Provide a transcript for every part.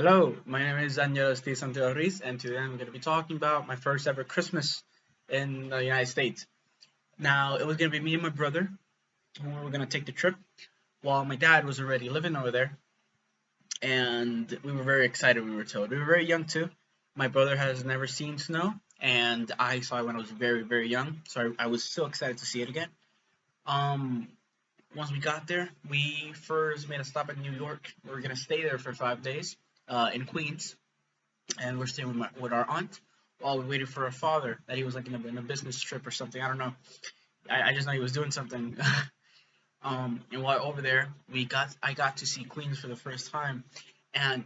Hello, my name is Daniel Santiago Ruiz, and today I'm going to be talking about my first ever Christmas in the United States. Now, it was going to be me and my brother who were going to take the trip, while my dad was already living over there, and we were very excited, we were told. We were very young too. My brother has never seen snow, and I saw it when I was very, very young, so I was so excited to see it again. Um, Once we got there, we first made a stop in New York. We were going to stay there for 5 days in Queens and we're staying with our aunt while we waited for our father. That he was like in a business trip or something. I don't know. I just know he was doing something. And while over there, I got to see Queens for the first time, and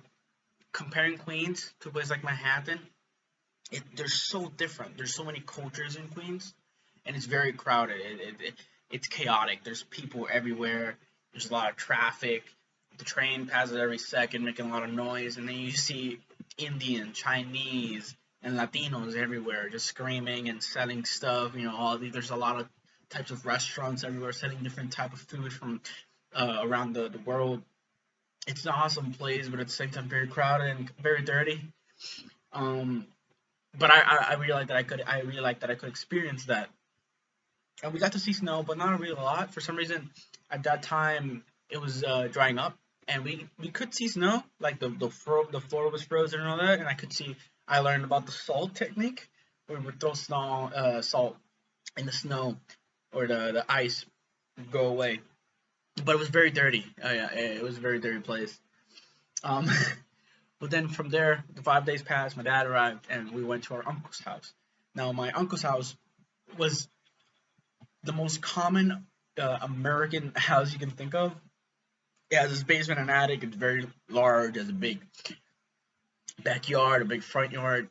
comparing Queens to a place like Manhattan, they're so different. There's so many cultures in Queens, and it's very crowded. It's chaotic. There's people everywhere. There's a lot of traffic. The train passes every second, making a lot of noise, and then you see Indian, Chinese, and Latinos everywhere, just screaming and selling stuff. There's a lot of types of restaurants everywhere selling different type of food from around the world. It's an awesome place, but at the same time very crowded and very dirty. Um, but I really like that I really like that I could experience that. And we got to see snow, but not really a lot. For some reason, at that time, it was drying up, and we could see snow. Like the floor was frozen and all that. And I learned about the salt technique, where we would throw salt in the snow, or the ice would go away. But it was very dirty. Yeah, it was a very dirty place. Um, but then from there, the 5 days passed. My dad arrived, and we went to our uncle's house. Now, my uncle's house was the most common American house you can think of. It has this basement and attic. It's very large. It has a big backyard, a big front yard,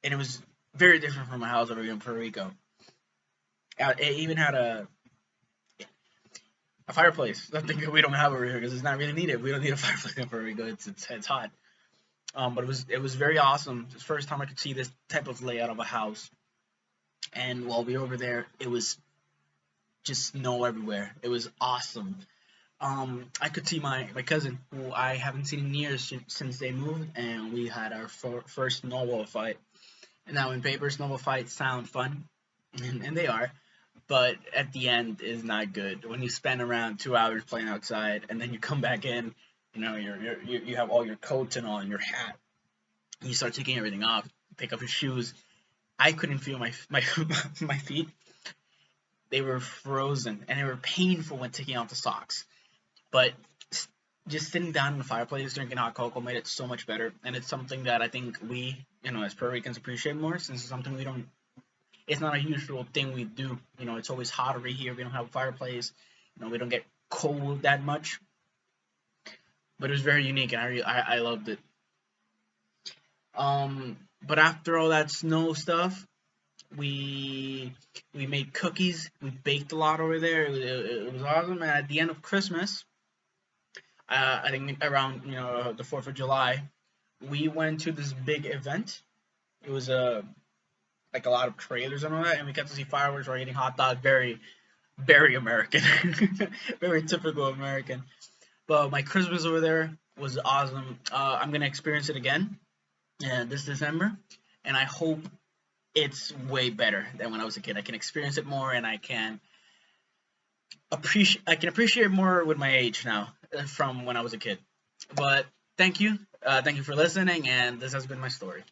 and it was very different from my house over here in Puerto Rico. It even had a fireplace. Something that we don't have over here because it's not really needed. We don't need a fireplace in Puerto Rico. It's hot. But it was very awesome. It's the first time I could see this type of layout of a house. And while we were over there, it was just snow everywhere. It was awesome. I could see my cousin, who I haven't seen in years since they moved, and we had our first snowball fight. And now, in paper, snowball fights sound fun, and they are, but at the end is not good. When you spend around 2 hours playing outside, and then you come back in, you have all your coats and all, and your hat, and you start taking everything off, take off your shoes. I couldn't feel my my feet. They were frozen, and they were painful when taking off the socks. But just sitting down in the fireplace drinking hot cocoa made it so much better, and it's something that I think we, as Puerto Ricans, appreciate more, since it's something we don't. It's not a usual thing we do. It's always hot over here. We don't have a fireplace. We don't get cold that much. But it was very unique, and I loved it. But after all that snow stuff, we made cookies. We baked a lot over there. It was awesome. And at the end of Christmas, I think around the 4th of July, we went to this big event. It was like a lot of trailers and all that, and we got to see fireworks. We're eating hot dogs. Very, very American, very typical American. But my Christmas over there was awesome. I'm gonna experience it again this December, and I hope it's way better than when I was a kid. I can experience it more, and I can appreciate more with my age now from when I was a kid. But thank you for listening, and this has been my story.